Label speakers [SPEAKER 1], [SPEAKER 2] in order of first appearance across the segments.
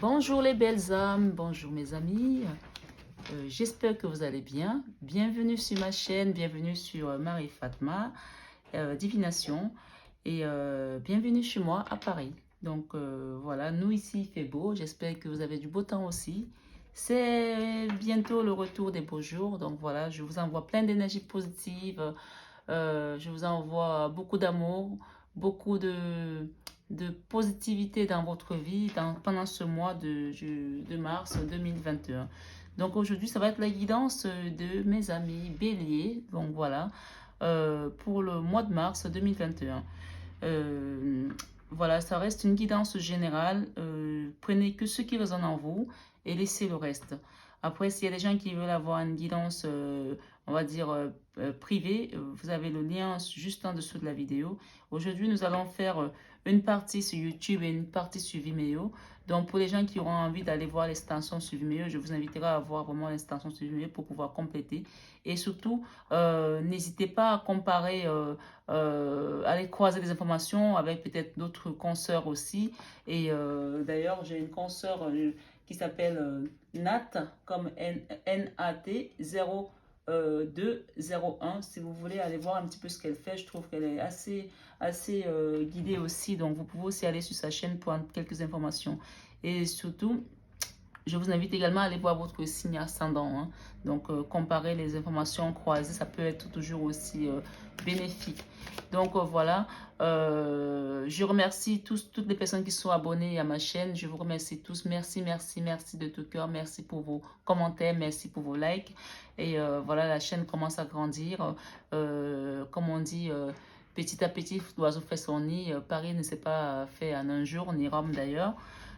[SPEAKER 1] Bonjour les belles âmes, bonjour mes amis, j'espère que vous allez bien. Bienvenue sur ma chaîne, bienvenue sur Marie Fatma, Divination et bienvenue chez moi à Paris. Donc voilà, nous ici il fait beau, j'espère que vous avez du beau temps aussi. C'est bientôt le retour des beaux jours, donc voilà, je vous envoie plein d'énergie positive, je vous envoie beaucoup d'amour, beaucoup de positivité dans votre vie pendant ce mois de mars 2021. Donc aujourd'hui, ça va être la guidance de mes amis béliers. Donc voilà, pour le mois de mars 2021. Voilà, ça reste une guidance générale. Prenez que ce qui résonne en vous et laissez le reste. Après, s'il y a des gens qui veulent avoir une guidance, on va dire, privée, vous avez le lien juste en dessous de la vidéo. Aujourd'hui, nous allons faire une partie sur YouTube et une partie sur Vimeo. Donc, pour les gens qui auront envie d'aller voir l'extension sur Vimeo, je vous inviterai à voir vraiment l'extension sur Vimeo pour pouvoir compléter. Et surtout, n'hésitez pas à comparer, aller croiser des informations avec peut-être d'autres consoeurs aussi. Et d'ailleurs, j'ai une consoeur qui s'appelle Nat, comme N-A-T 0201. Si vous voulez aller voir un petit peu ce qu'elle fait, je trouve qu'elle est assez guidée aussi. Donc, vous pouvez aussi aller sur sa chaîne pour avoir quelques informations. Et surtout, je vous invite également à aller voir votre signe ascendant. Hein. Donc, comparer les informations croisées, ça peut être toujours aussi bénéfique. Donc, voilà. Je remercie toutes les personnes qui sont abonnées à ma chaîne. Je vous remercie tous. Merci, merci, merci de tout cœur. Merci pour vos commentaires. Merci pour vos likes. Et voilà, la chaîne commence à grandir. Comme on dit... petit à petit, l'oiseau fait son nid. Paris ne s'est pas fait en un jour, ni Rome d'ailleurs.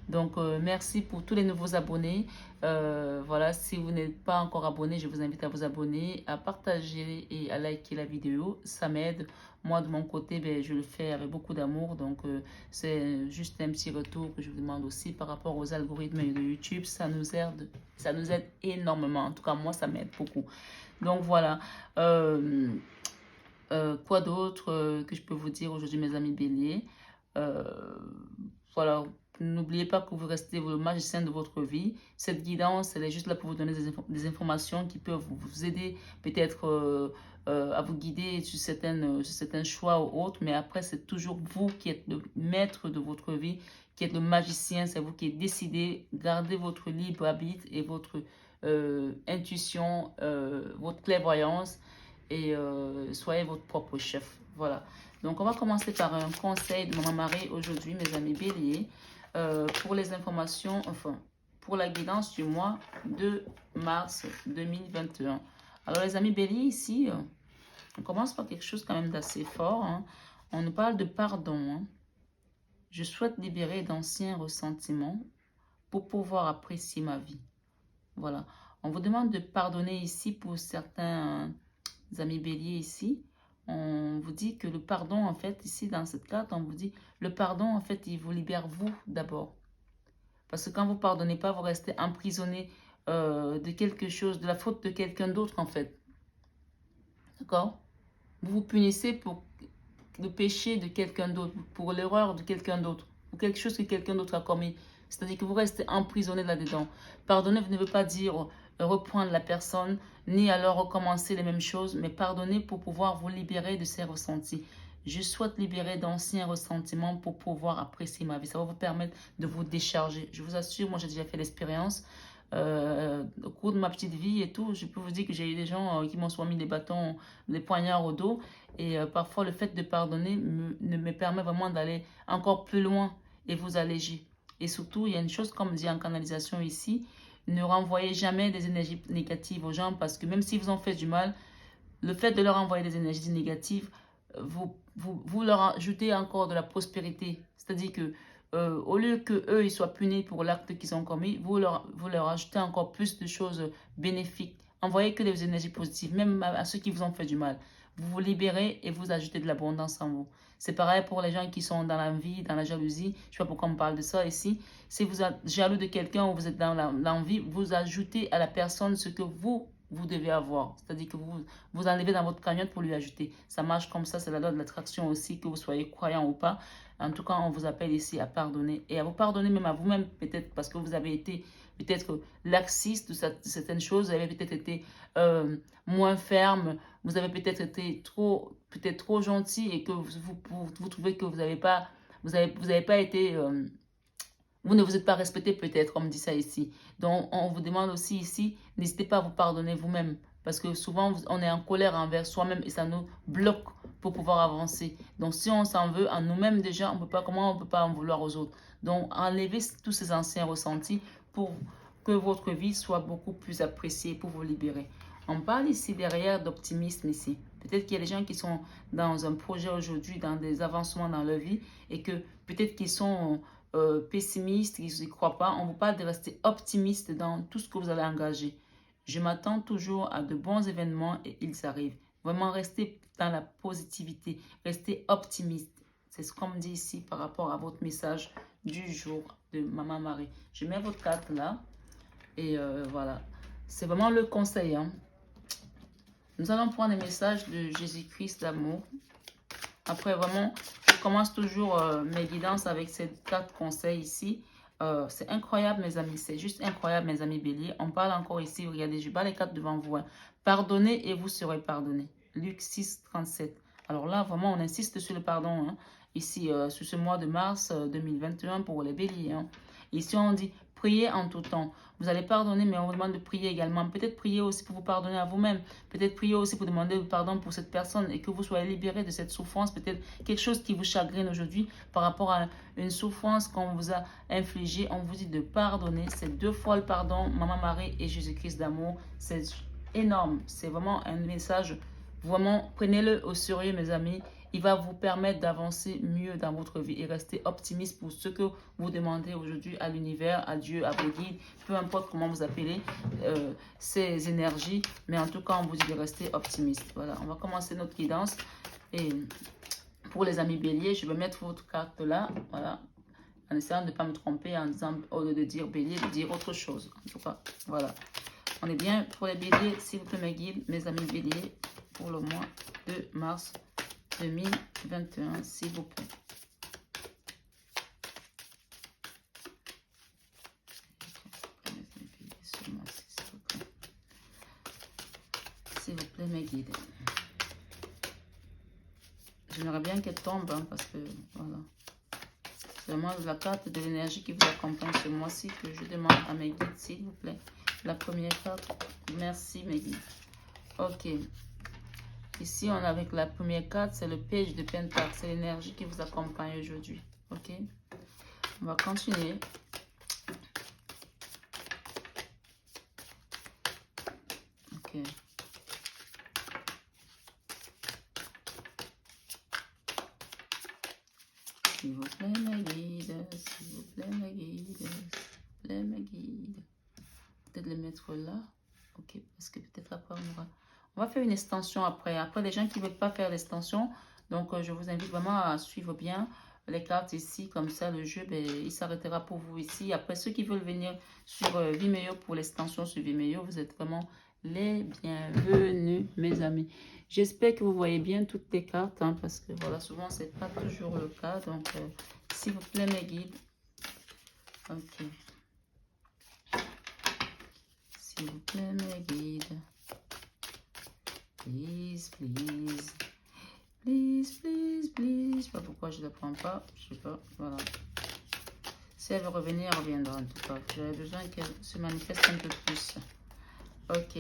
[SPEAKER 1] Donc, merci pour tous les nouveaux abonnés. Voilà, si vous n'êtes pas encore abonné, je vous invite à vous abonner, à partager et à liker la vidéo. Ça m'aide. Moi, de mon côté, ben, je le fais avec beaucoup d'amour. Donc, c'est juste un petit retour que je vous demande aussi par rapport aux algorithmes de YouTube. Ça nous aide énormément. En tout cas, moi, ça m'aide beaucoup. Donc, voilà. Quoi d'autre que je peux vous dire aujourd'hui, mes amis béliers? Voilà, n'oubliez pas que vous restez le magicien de votre vie. Cette guidance, elle est juste là pour vous donner des informations qui peuvent vous aider peut-être à vous guider sur certains choix ou autres. Mais après, c'est toujours vous qui êtes le maître de votre vie, qui êtes le magicien. C'est vous qui décidez. Gardez votre libre arbitre et votre intuition, votre clairvoyance. Et soyez votre propre chef. Voilà. Donc, on va commencer par un conseil de Maman Marie aujourd'hui, mes amis béliers, pour les informations, enfin, pour la guidance du mois de mars 2021. Alors, les amis béliers, ici, on commence par quelque chose quand même d'assez fort. Hein. On nous parle de pardon. Hein. Je souhaite libérer d'anciens ressentiments pour pouvoir apprécier ma vie. Voilà. On vous demande de pardonner ici pour certains amis béliers ici. On vous dit que le pardon, en fait, ici, dans cette carte, on vous dit, le pardon, en fait, il vous libère vous d'abord. Parce que quand vous ne pardonnez pas, vous restez emprisonné de quelque chose, de la faute de quelqu'un d'autre, en fait. D'accord? Vous vous punissez pour le péché de quelqu'un d'autre, pour l'erreur de quelqu'un d'autre, pour quelque chose que quelqu'un d'autre a commis. C'est-à-dire que vous restez emprisonné là-dedans. Pardonner ne veut pas dire reprendre la personne, ni alors recommencer les mêmes choses, mais pardonner pour pouvoir vous libérer de ces ressentis. Je souhaite libérer d'anciens ressentiments pour pouvoir apprécier ma vie. Ça va vous permettre de vous décharger. Je vous assure, moi j'ai déjà fait l'expérience. Au cours de ma petite vie et tout, je peux vous dire que j'ai eu des gens qui m'ont soit mis des bâtons, des poignards au dos. Et parfois, le fait de pardonner me permet vraiment d'aller encore plus loin et vous alléger. Et surtout, il y a une chose, comme dit en canalisation ici, ne renvoyez jamais des énergies négatives aux gens parce que même s'ils vous ont fait du mal, le fait de leur envoyer des énergies négatives, vous leur ajoutez encore de la prospérité. C'est-à-dire que au lieu qu'eux ils soient punis pour l'acte qu'ils ont commis, vous leur ajoutez encore plus de choses bénéfiques. Envoyez que des énergies positives, même à ceux qui vous ont fait du mal. Vous vous libérez et vous ajoutez de l'abondance en vous. C'est pareil pour les gens qui sont dans l'envie, dans la jalousie. Je ne sais pas pourquoi on parle de ça ici. Si vous êtes jaloux de quelqu'un ou vous êtes dans l'envie, vous ajoutez à la personne ce que vous devez avoir. C'est-à-dire que vous enlevez dans votre cagnotte pour lui ajouter. Ça marche comme ça, c'est la loi de l'attraction aussi, que vous soyez croyant ou pas. En tout cas, on vous appelle ici à pardonner et à vous pardonner même à vous-même, peut-être parce que vous avez été peut-être laxiste de certaines choses, vous avez peut-être été moins ferme, vous avez peut-être été trop gentil et que vous trouvez que vous n'avez pas, vous avez pas été... vous ne vous êtes pas respecté peut-être, on me dit ça ici. Donc, on vous demande aussi ici, n'hésitez pas à vous pardonner vous-même. Parce que souvent, on est en colère envers soi-même et ça nous bloque pour pouvoir avancer. Donc, si on s'en veut à nous-mêmes déjà, on peut pas, comment on ne peut pas en vouloir aux autres? Donc, enlevez tous ces anciens ressentis pour que votre vie soit beaucoup plus appréciée, pour vous libérer. On parle ici derrière d'optimisme ici. Peut-être qu'il y a des gens qui sont dans un projet aujourd'hui, dans des avancements dans leur vie et que peut-être qu'ils sont pessimistes, ils n'y croient pas. On vous parle de rester optimiste dans tout ce que vous allez engager. Je m'attends toujours à de bons événements et ils arrivent. Vraiment, restez dans la positivité, restez optimiste. C'est ce qu'on me dit ici par rapport à votre message du jour de Maman Marie. Je mets votre carte là et voilà. C'est vraiment le conseil. Hein. Nous allons prendre les messages de Jésus-Christ d'amour. Après, vraiment, je commence toujours mes guidances avec ces 4 conseils ici. C'est incroyable, mes amis. C'est juste incroyable, mes amis béliers. On parle encore ici. Regardez, je bats les 4 devant vous. Hein. Pardonnez et vous serez pardonnés. Luc 6, 37. Alors là, vraiment, on insiste sur le pardon. Hein. Ici, sur ce mois de mars 2021 pour les béliers. Hein. Ici, on dit priez en tout temps. Vous allez pardonner, mais on vous demande de prier également. Peut-être prier aussi pour vous pardonner à vous-même. Peut-être prier aussi pour demander pardon pour cette personne et que vous soyez libéré de cette souffrance. Peut-être quelque chose qui vous chagrine aujourd'hui par rapport à une souffrance qu'on vous a infligée. On vous dit de pardonner. C'est 2 fois le pardon, Maman Marie et Jésus-Christ d'amour. C'est énorme. C'est vraiment un message. Vraiment, prenez-le au sérieux, mes amis. Il va vous permettre d'avancer mieux dans votre vie et rester optimiste pour ce que vous demandez aujourd'hui à l'univers, à Dieu, à vos guides, peu importe comment vous appelez ces énergies. Mais en tout cas, on vous dit de rester optimiste. Voilà, on va commencer notre guidance. Et pour les amis béliers, je vais mettre votre carte là. Voilà, en essayant de ne pas me tromper, en disant, au lieu de dire bélier, de dire autre chose. En tout cas, voilà. On est bien pour les béliers, s'il vous plaît, mes guides, mes amis béliers, pour le mois de mars 2021, s'il vous plaît. S'il vous plaît, mes guides. J'aimerais bien qu'elle tombe, hein, parce que, voilà. C'est vraiment la carte de l'énergie qui vous accompagne ce mois-ci que je demande à mes guides, s'il vous plaît. La première carte. Merci, mes guides. Ok. Ici, on a avec la première carte, c'est le page de Pentacle. C'est l'énergie qui vous accompagne aujourd'hui. Ok? On va continuer. Ok. S'il vous plaît, mes guides. S'il vous plaît, mes guides. S'il vous plaît, mes guides. Peut-être les mettre là. Ok, parce que peut-être après, on va faire une extension après. Après, les gens qui ne veulent pas faire l'extension, donc je vous invite vraiment à suivre bien les cartes ici. Comme ça, le jeu, ben, il s'arrêtera pour vous ici. Après, ceux qui veulent venir sur Vimeo pour l'extension sur Vimeo, vous êtes vraiment les bienvenus, mes amis. J'espère que vous voyez bien toutes les cartes, hein, parce que voilà, souvent, ce n'est pas toujours le cas. Donc, s'il vous plaît, mes guides. Ok. S'il vous plaît, mes guides. Please, please. Please, please, please. Je sais pas pourquoi je ne la prends pas. Je sais pas. Voilà. Si elle veut revenir, elle reviendra en tout cas. J'avais besoin qu'elle se manifeste un peu plus. Ok.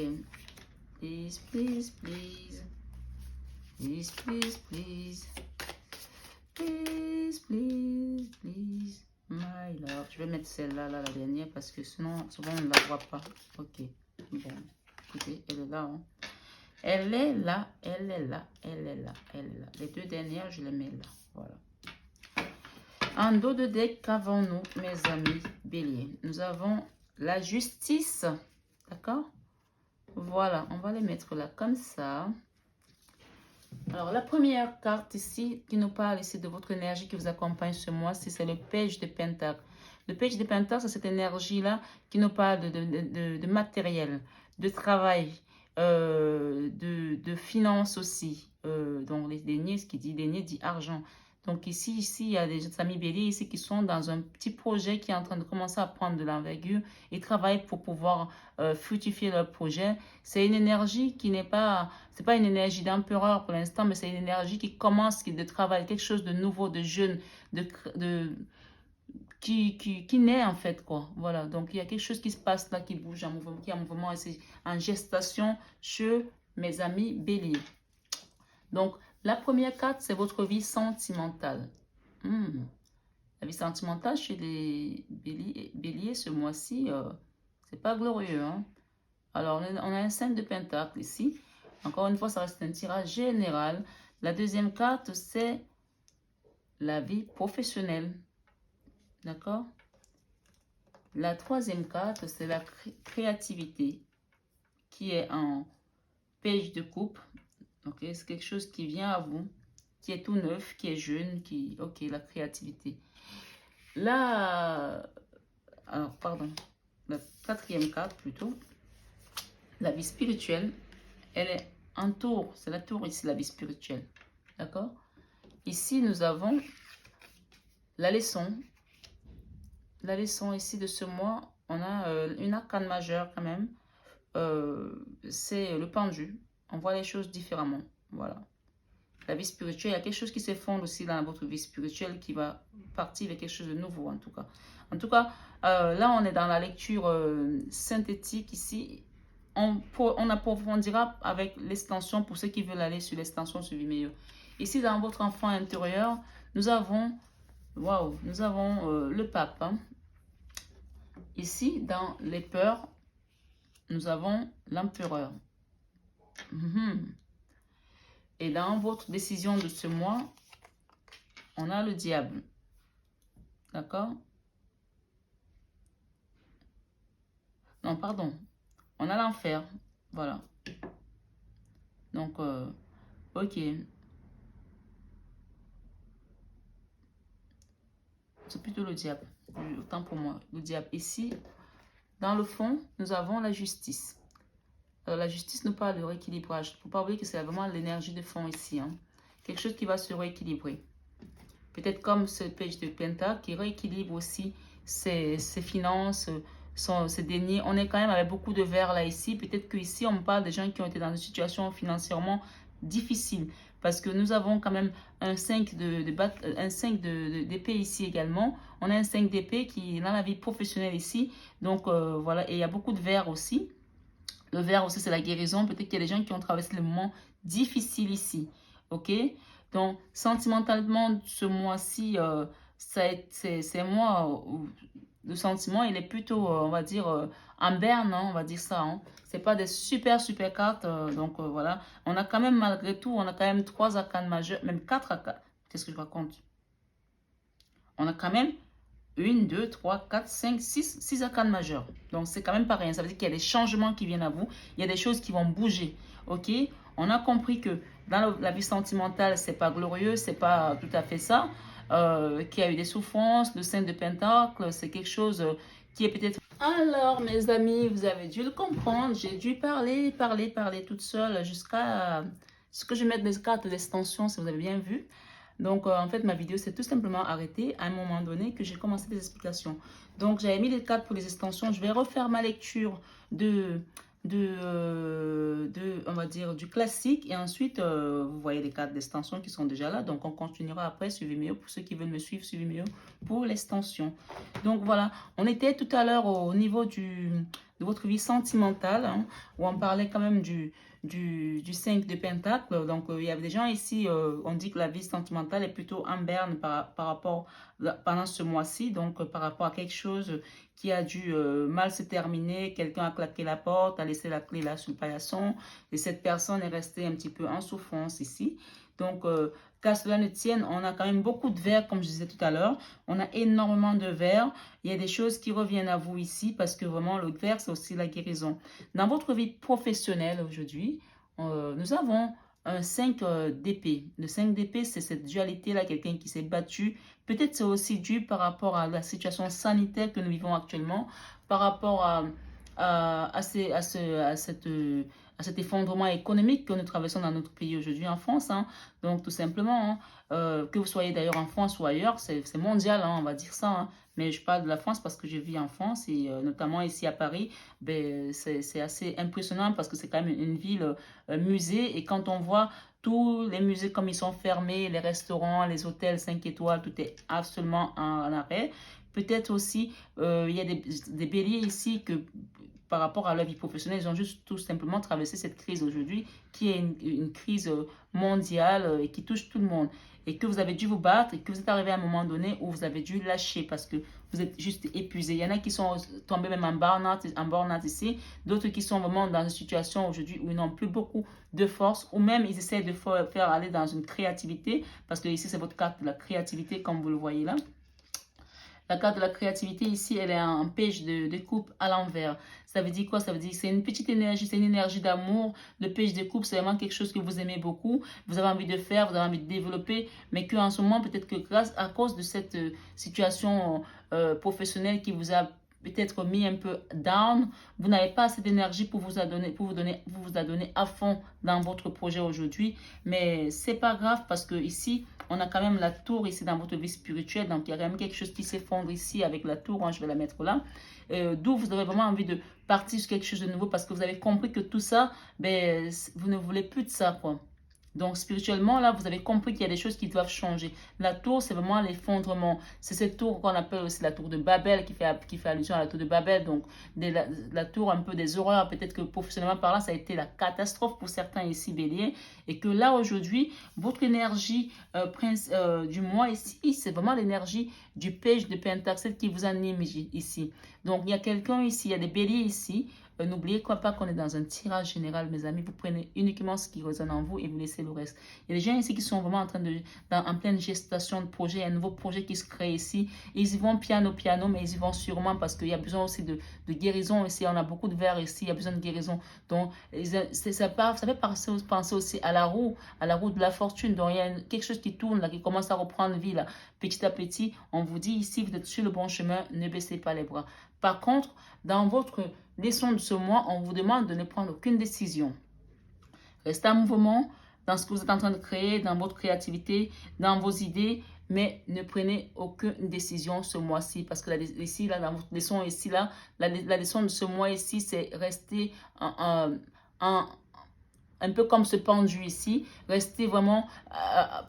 [SPEAKER 1] Please, please, please. Please, please, please. Please, please, please. My love. Je vais mettre celle-là, là, la dernière, parce que sinon, souvent, on ne la voit pas. Ok. Bon. Écoutez, elle est là. Hein. Elle est là, elle est là, elle est là, elle est là. Les 2 dernières, je les mets là. Voilà. En dos de deck, qu'avons-nous, mes amis béliers? Nous avons la justice. D'accord? Voilà, on va les mettre là comme ça. Alors, la première carte ici, qui nous parle ici de votre énergie qui vous accompagne ce mois-ci, c'est le page de Pentacle. Le page de Pentacle, c'est cette énergie-là qui nous parle de matériel, de travail, de finances aussi. Donc, les deniers, ce qui dit denier dit argent. Donc ici, il y a des amis béliers ici qui sont dans un petit projet qui est en train de commencer à prendre de l'envergure. Ils travaillent pour pouvoir fructifier leur projet. C'est une énergie qui n'est pas, c'est pas une énergie d'empereur pour l'instant, mais c'est une énergie qui commence, qui de travail, quelque chose de nouveau, de jeune, de qui naît en fait quoi. Voilà, donc il y a quelque chose qui se passe là, qui bouge en mouvement, qui est en mouvement et c'est en gestation chez mes amis béliers. Donc la première carte, c'est votre vie sentimentale. La vie sentimentale chez les béliers ce mois-ci, c'est pas glorieux. Hein? Alors, on a un 5 de pentacle ici. Encore une fois, ça reste un tirage général. La deuxième carte, c'est la vie professionnelle. D'accord? La troisième carte, c'est la créativité qui est en page de coupe. Ok, c'est quelque chose qui vient à vous, qui est tout neuf, qui est jeune, qui... Ok, la créativité. Là, alors, pardon, la quatrième carte plutôt, la vie spirituelle, elle est en tour, c'est la tour ici, la vie spirituelle. D'accord? Ici, nous avons la leçon. La leçon ici de ce mois, on a une arcane majeure quand même. C'est le pendu. On voit les choses différemment. Voilà. La vie spirituelle, il y a quelque chose qui s'effondre aussi dans votre vie spirituelle qui va partir vers quelque chose de nouveau en tout cas. En tout cas, là on est dans la lecture synthétique ici. On approfondira avec l'extension pour ceux qui veulent aller sur l'extension sur Vimeo. Ici dans votre enfant intérieur, nous avons, waouh, nous avons le pape. Hein. Ici dans les peurs, nous avons l'empereur. Et dans votre décision de ce mois, on a le diable. D'accord? Non, pardon. On a l'enfer. Voilà. Donc, ok. C'est plutôt le diable. Autant pour moi. Le diable. Ici, dans le fond, nous avons la justice. Alors, la justice nous parle de rééquilibrage. Il ne faut pas oublier que c'est vraiment l'énergie de fond ici. Hein. Quelque chose qui va se rééquilibrer. Peut-être comme ce page de Pentacle qui rééquilibre aussi ses finances, ses deniers. On est quand même avec beaucoup de verre là ici. Peut-être qu'ici, on parle des gens qui ont été dans une situation financièrement difficile. Parce que nous avons quand même un 5 d'épée ici également. On a un 5 d'épée qui est dans la vie professionnelle ici. Donc voilà, et il y a beaucoup de verre aussi. Le verre aussi, c'est la guérison. Peut-être qu'il y a des gens qui ont traversé des moments difficiles ici. Ok? Donc, sentimentalement, ce mois-ci, c'est un mois où le sentiment, il est plutôt, on va dire, en berne, hein, on va dire ça. Hein. C'est pas des super cartes. Donc, voilà. On a quand même, malgré tout, on a quand même 3 arcanes majeures, même 4 arcanes. Qu'est-ce que je raconte? On a quand même 1, 2, 3, 4, 5, 6 arcanes majeures. Donc, c'est quand même pas rien. Ça veut dire qu'il y a des changements qui viennent à vous. Il y a des choses qui vont bouger. Ok? On a compris que dans la vie sentimentale, c'est pas glorieux, c'est pas tout à fait ça. Qu'il y a eu des souffrances, le 5 de Pentacle, c'est quelque chose qui est peut-être... Alors, mes amis, vous avez dû le comprendre. J'ai dû parler toute seule jusqu'à ce que je mette des cartes d'extension, si vous avez bien vu. Donc, en fait, ma vidéo s'est tout simplement arrêtée à un moment donné que j'ai commencé des explications. Donc, j'avais mis les cartes pour les extensions. Je vais refaire ma lecture on va dire, du classique. Et ensuite, vous voyez les cartes d'extension qui sont déjà là. Donc, on continuera après sur Vimeo pour ceux qui veulent me suivre sur Vimeo pour l'extension. Donc, voilà. On était tout à l'heure au niveau de votre vie sentimentale, hein, où on parlait quand même du 5 de Pentacle. Donc, il y a des gens ici, on dit que la vie sentimentale est plutôt en berne par rapport, pendant ce mois-ci, donc par rapport à quelque chose qui a dû mal se terminer, quelqu'un a claqué la porte, a laissé la clé là sur le paillasson, et cette personne est restée un petit peu en souffrance ici. Donc, qu'à cela ne tienne, on a quand même beaucoup de verre, comme je disais tout à l'heure. On a énormément de verre. Il y a des choses qui reviennent à vous ici, parce que vraiment, le verre, c'est aussi la guérison. Dans votre vie professionnelle aujourd'hui, nous avons un 5 d'épée. Le 5 d'épée, c'est cette dualité-là, quelqu'un qui s'est battu. Peut-être c'est aussi dû par rapport à la situation sanitaire que nous vivons actuellement, par rapport à à cet effondrement économique que nous traversons dans notre pays aujourd'hui en France. Hein. Donc, tout simplement, hein, que vous soyez d'ailleurs en France ou ailleurs, c'est mondial, hein, on va dire ça. Hein. Mais je parle de la France parce que je vis en France et notamment ici à Paris, ben, c'est assez impressionnant parce que c'est quand même une ville musée. Et quand on voit tous les musées comme ils sont fermés, les restaurants, les hôtels 5 étoiles, tout est absolument en arrêt. Peut-être aussi, il y a des béliers ici que par rapport à leur vie professionnelle, ils ont juste tout simplement traversé cette crise aujourd'hui, qui est une crise mondiale et qui touche tout le monde. Et que vous avez dû vous battre et que vous êtes arrivé à un moment donné où vous avez dû lâcher parce que vous êtes juste épuisé. Il y en a qui sont tombés même en burn-out ici, d'autres qui sont vraiment dans une situation aujourd'hui où ils n'ont plus beaucoup de force, ou même ils essaient de faire aller dans une créativité, parce que ici c'est votre carte de la créativité comme vous le voyez là. La carte de la créativité ici, elle est en page de coupe à l'envers. Ça veut dire quoi? Ça veut dire que c'est une petite énergie, c'est une énergie d'amour. Le page de coupe, c'est vraiment quelque chose que vous aimez beaucoup. Vous avez envie de faire, vous avez envie de développer. Mais qu'en ce moment, peut-être que grâce à cause de cette situation professionnelle qui vous a peut-être mis un peu down, vous n'avez pas assez d'énergie pour vous adonner, vous adonner à fond dans votre projet aujourd'hui. Mais c'est pas grave parce que ici, on a quand même la tour ici dans votre vie spirituelle. Donc, il y a quand même quelque chose qui s'effondre ici avec la tour. Hein, je vais la mettre là. D'où vous avez vraiment envie de partir sur quelque chose de nouveau parce que vous avez compris que tout ça, ben, vous ne voulez plus de ça, quoi. Donc, spirituellement, là, vous avez compris qu'il y a des choses qui doivent changer. La tour, c'est vraiment l'effondrement. C'est cette tour qu'on appelle aussi la tour de Babel, qui fait allusion à la tour de Babel. Donc, la tour un peu des horreurs. Peut-être que professionnellement parlant, ça a été la catastrophe pour certains ici, Bélier. Et que là, aujourd'hui, votre énergie du mois ici, c'est vraiment l'énergie du page de Pentacle qui vous anime ici. Donc, il y a quelqu'un ici, il y a des béliers ici. N'oubliez pas qu'on est dans un tirage général, mes amis. Vous prenez uniquement ce qui résonne en vous et vous laissez le reste. Il y a des gens ici qui sont vraiment en pleine gestation de projet. Il y a un nouveau projet qui se crée ici. Ils y vont piano, mais ils y vont sûrement parce qu'il y a besoin aussi de guérison ici. On a beaucoup de verres ici. Il y a besoin de guérison. Donc, ça fait penser aussi à la roue de la fortune. Donc, il y a quelque chose qui tourne, là, qui commence à reprendre vie, là. Petit à petit, on vous dit ici, vous êtes sur le bon chemin. Ne baissez pas les bras. Par contre, dans votre leçon de ce mois, on vous demande de ne prendre aucune décision. Restez en mouvement dans ce que vous êtes en train de créer, dans votre créativité, dans vos idées, mais ne prenez aucune décision ce mois-ci. Parce que ici, là, dans votre leçon ici, là, la leçon de ce mois ici, c'est rester un peu comme ce pendu ici, rester vraiment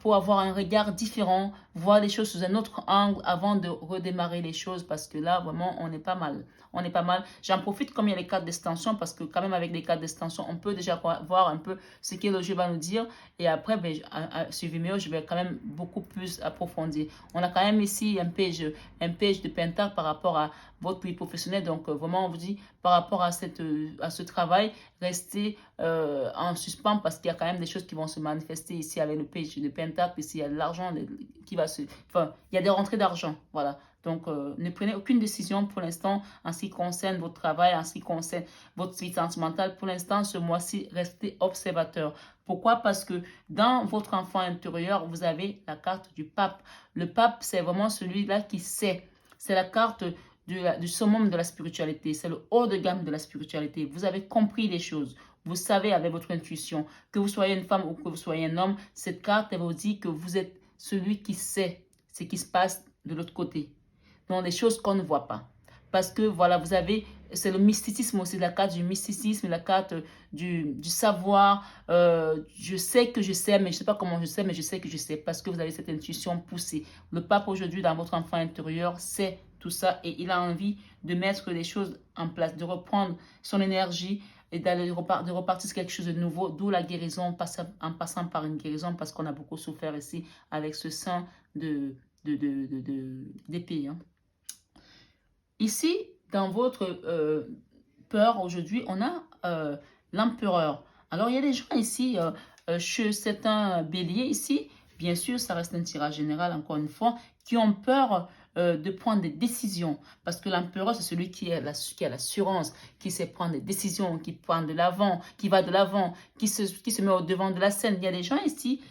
[SPEAKER 1] pour avoir un regard différent, voir les choses sous un autre angle avant de redémarrer les choses parce que là, vraiment, on est pas mal. On est pas mal. J'en profite comme il y a les cartes d'extension parce que quand même avec les cartes d'extension, on peut déjà voir un peu ce que le jeu va nous dire et après, ben, suivez-moi, je vais quand même beaucoup plus approfondir. On a quand même ici un page de Pentacle par rapport à votre vie professionnelle. Donc, vraiment, on vous dit, par rapport à ce travail, restez en suspens parce qu'il y a quand même des choses qui vont se manifester ici avec le page de Pentacle. Ici, il y a de l'argent qui va se... Enfin, il y a des rentrées d'argent, voilà. Donc, ne prenez aucune décision pour l'instant en ce qui concerne votre travail, en ce qui concerne votre vie sentimentale. Pour l'instant, ce mois-ci, restez observateur. Pourquoi? Parce que dans votre enfant intérieur, vous avez la carte du pape. Le pape, c'est vraiment celui-là qui sait. C'est la carte du summum de la spiritualité. C'est le haut de gamme de la spiritualité. Vous avez compris les choses. Vous savez avec votre intuition, que vous soyez une femme ou que vous soyez un homme, cette carte, elle vous dit que vous êtes celui qui sait ce qui se passe de l'autre côté. Donc, des choses qu'on ne voit pas. Parce que, voilà, vous avez, c'est le mysticisme aussi, la carte du mysticisme, la carte du savoir. Je sais que je sais, mais je ne sais pas comment je sais, mais je sais que je sais. Parce que vous avez cette intuition poussée. Le pape aujourd'hui, dans votre enfant intérieur, sait tout ça et il a envie de mettre les choses en place, de reprendre son énergie et de repartir sur quelque chose de nouveau, d'où la guérison en passant par une guérison parce qu'on a beaucoup souffert ici avec ce sang d'épée. Hein. Ici, dans votre peur aujourd'hui, on a l'empereur. Alors, il y a des gens ici, chez certains béliers ici, bien sûr, ça reste un tirage général, encore une fois, qui ont peur de prendre des décisions. Parce que l'empereur, c'est celui qui a l'assurance, qui sait prendre des décisions, qui prend de l'avant, qui va de l'avant, qui se met au devant de la scène. Il y a des gens ici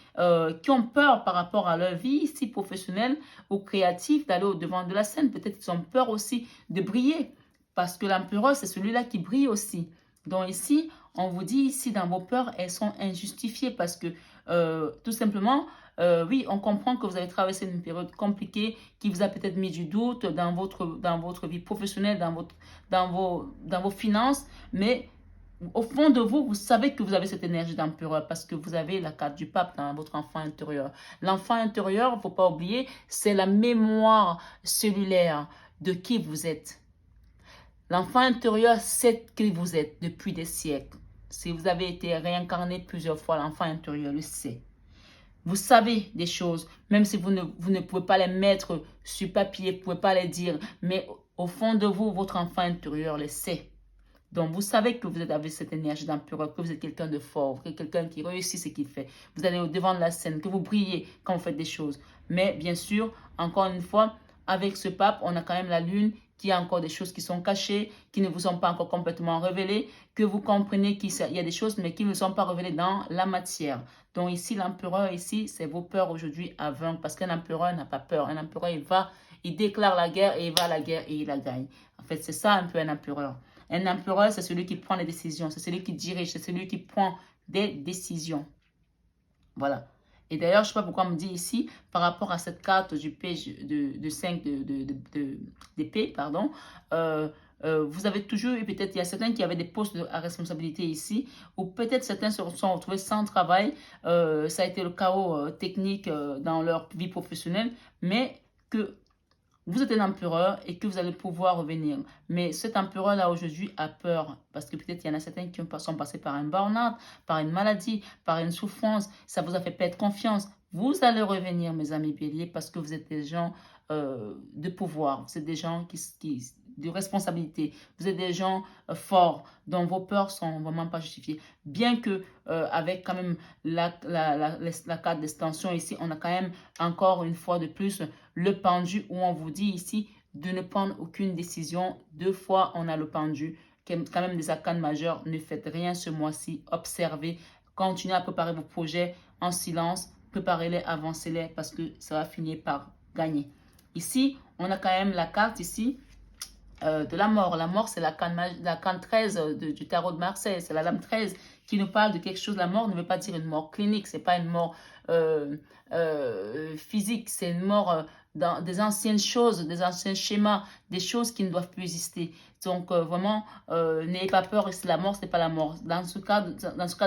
[SPEAKER 1] qui ont peur par rapport à leur vie ici professionnelle ou créative d'aller au devant de la scène. Peut-être qu'ils ont peur aussi de briller. Parce que l'empereur, c'est celui-là qui brille aussi. Donc ici, on vous dit ici, dans vos peurs, elles sont injustifiées parce que tout simplement, oui, on comprend que vous avez traversé une période compliquée qui vous a peut-être mis du doute dans votre vie professionnelle, dans vos finances, mais au fond de vous, vous savez que vous avez cette énergie d'empereur parce que vous avez la carte du pape dans votre enfant intérieur. L'enfant intérieur, il ne faut pas oublier, c'est la mémoire cellulaire de qui vous êtes. L'enfant intérieur sait qui vous êtes depuis des siècles. Si vous avez été réincarné plusieurs fois, l'enfant intérieur le sait. Vous savez des choses, même si vous ne pouvez pas les mettre sur papier, vous ne pouvez pas les dire, mais au fond de vous, votre enfant intérieur le sait. Donc, vous savez que vous avez cette énergie d'empereur, que vous êtes quelqu'un de fort, que quelqu'un qui réussit ce qu'il fait. Vous allez au devant de la scène, que vous brillez quand vous faites des choses. Mais bien sûr, encore une fois, avec ce pape, on a quand même la lune qui a encore des choses qui sont cachées, qui ne vous sont pas encore complètement révélées, que vous comprenez qu'il y a des choses, mais qui ne sont pas révélées dans la matière. Donc ici, l'empereur, ici, c'est vos peurs aujourd'hui à vaincre, parce qu'un empereur n'a pas peur. Un empereur, il déclare la guerre et il va à la guerre et il la gagne. En fait, c'est ça un peu un empereur. Un empereur, c'est celui qui prend les décisions, c'est celui qui dirige, c'est celui qui prend des décisions. Voilà. Et d'ailleurs, je ne sais pas pourquoi on me dit ici, par rapport à cette carte du P de 5 d'épée, pardon, vous avez toujours eu, peut-être, il y a certains qui avaient des postes à responsabilité ici, ou peut-être certains se sont retrouvés sans travail, ça a été le chaos technique dans leur vie professionnelle, mais que vous êtes un empereur et que vous allez pouvoir revenir. Mais cet empereur-là aujourd'hui a peur parce que peut-être il y en a certains qui sont passés par un burn-out, par une maladie, par une souffrance. Ça vous a fait perdre confiance. Vous allez revenir, mes amis béliers, parce que vous êtes des gens de pouvoir. Vous êtes des gens de responsabilité. Vous êtes des gens forts dont vos peurs sont vraiment pas justifiées. Bien que avec quand même la carte d'extension ici, on a quand même encore une fois de plus le pendu où on vous dit ici de ne prendre aucune décision. 2 fois, on a le pendu. Quand même des arcanes majeures. Ne faites rien ce mois-ci. Observez. Continuez à préparer vos projets en silence. Préparez-les, avancez-les parce que ça va finir par gagner. Ici, on a quand même la carte ici de la mort. La mort, c'est la canne 13 du tarot de Marseille. C'est la lame 13 qui nous parle de quelque chose. La mort ne veut pas dire une mort clinique. C'est pas une mort physique. C'est une mort dans des anciennes choses, des anciens schémas, des choses qui ne doivent plus exister. Donc, vraiment, n'ayez pas peur. Si la mort, ce n'est pas la mort. Dans ce cas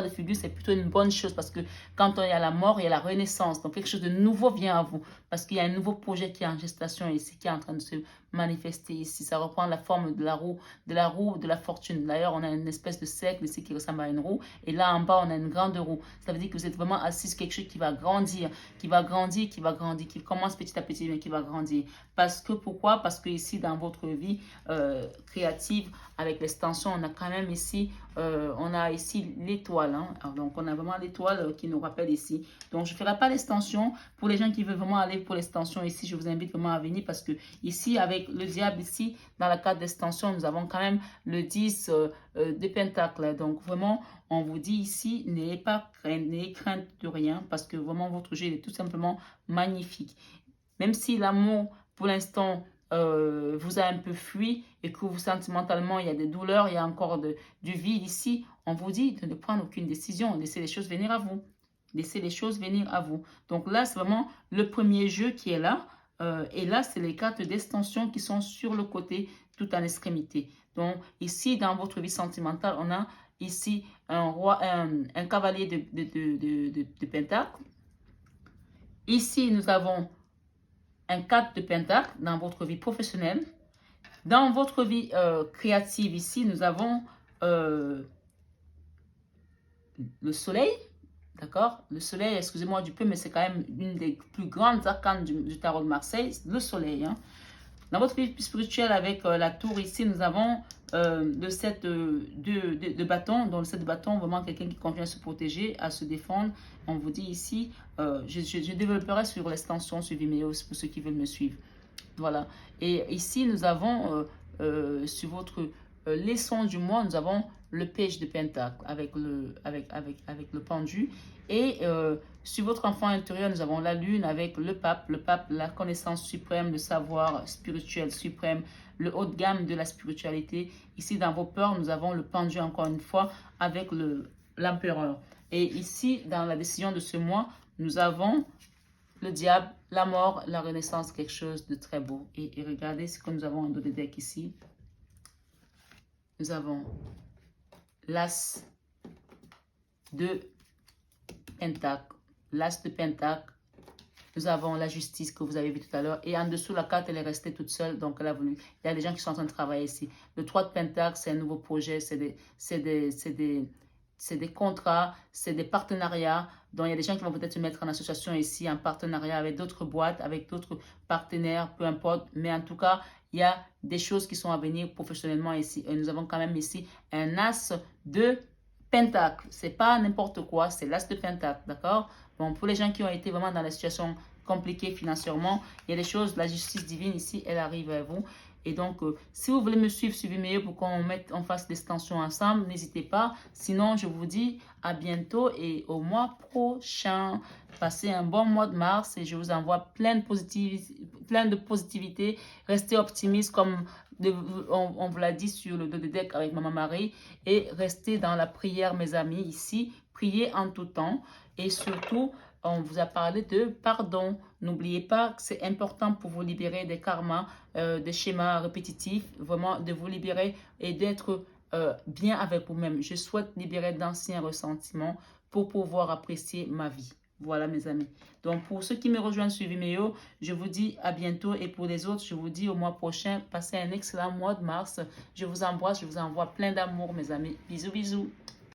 [SPEAKER 1] de figure, c'est plutôt une bonne chose parce que quand il y a la mort, il y a la renaissance. Donc, quelque chose de nouveau vient à vous parce qu'il y a un nouveau projet qui est en gestation ici, qui est en train de se manifester ici. Ça reprend la forme de la roue de la fortune. D'ailleurs, on a une espèce de cercle ici qui ressemble à une roue. Et là, en bas, on a une grande roue. Ça veut dire que vous êtes vraiment assis sur quelque chose qui va grandir, qui commence petit à petit, mais qui va grandir. Parce que, pourquoi? Parce que ici, dans votre vie créative, avec l'extension, on a quand même ici, on a ici l'étoile. Hein? Donc, on a vraiment l'étoile qui nous rappelle ici. Donc, je ne ferai pas l'extension. Pour les gens qui veulent vraiment aller pour l'extension ici, je vous invite vraiment à venir parce que ici, avec le diable ici, dans la carte d'extension, nous avons quand même le 10 de Pentacle. Donc, vraiment, on vous dit ici, n'ayez crainte de rien parce que vraiment, votre jeu est tout simplement magnifique. Même si l'amour, pour l'instant, vous a un peu fui et que vous, sentimentalement, il y a des douleurs, il y a encore du vide ici, on vous dit de ne prendre aucune décision, laissez les choses venir à vous. Laissez les choses venir à vous. Donc là, c'est vraiment le premier jeu qui est là. Et là, c'est les cartes d'extension qui sont sur le côté, tout en extrémité. Donc ici, dans votre vie sentimentale, on a ici un cavalier de pentacle. Ici, nous avons un 4 de pentacle dans votre vie professionnelle. Dans votre vie créative, ici, nous avons le soleil. D'accord? Le soleil, excusez-moi du peu, mais c'est quand même une des plus grandes arcanes du tarot de Marseille, le soleil. Hein. Dans votre vie spirituelle, avec la tour ici, nous avons le 7 de bâton. Dans le 7 de bâton, vraiment quelqu'un qui convient à se protéger, à se défendre. On vous dit ici, je développerai sur l'extension sur Vimeo pour ceux qui veulent me suivre. Voilà. Et ici, nous avons sur votre leçon du mois, nous avons le page de pentacle avec le pendu. Et sur votre enfant intérieur, nous avons la lune avec le pape, la connaissance suprême, le savoir spirituel suprême, le haut de gamme de la spiritualité. Ici, dans vos peurs, nous avons le pendu encore une fois avec l'empereur. Et ici, dans la décision de ce mois, nous avons le diable, la mort, la renaissance, quelque chose de très beau. Et regardez ce que nous avons en dos de deck ici. Nous avons l'as de pentacle, l'as de pentacle. Nous avons la justice que vous avez vu tout à l'heure. Et en dessous, la carte, elle est restée toute seule. Donc, elle a voulu. Il y a des gens qui sont en train de travailler ici. Le 3 de pentacle, c'est un nouveau projet. C'est des contrats, c'est des partenariats. Donc, il y a des gens qui vont peut-être se mettre en association ici, en partenariat avec d'autres boîtes, avec d'autres partenaires, peu importe. Mais en tout cas, il y a des choses qui sont à venir professionnellement ici. Et nous avons quand même ici un as de pentacle. C'est pas n'importe quoi, c'est l'as de pentacle, d'accord? Bon, pour les gens qui ont été vraiment dans la situation compliquée financièrement, il y a des choses, la justice divine ici, elle arrive à vous. Et donc, si vous voulez me suivre, suivez-moi pour qu'on fasse l'extension ensemble. N'hésitez pas. Sinon, je vous dis à bientôt et au mois prochain. Passez un bon mois de mars et je vous envoie plein de positivité. Restez optimiste comme on vous l'a dit sur le dos de deck avec Maman Marie. Et restez dans la prière, mes amis, ici. Priez en tout temps. Et surtout, on vous a parlé de pardon. N'oubliez pas que c'est important pour vous libérer des karmas, des schémas répétitifs, vraiment de vous libérer et d'être bien avec vous-même. Je souhaite libérer d'anciens ressentiments pour pouvoir apprécier ma vie. Voilà mes amis. Donc pour ceux qui me rejoignent sur Vimeo, je vous dis à bientôt. Et pour les autres, je vous dis au mois prochain. Passez un excellent mois de mars. Je vous embrasse, je vous envoie plein d'amour mes amis. Bisous, bisous.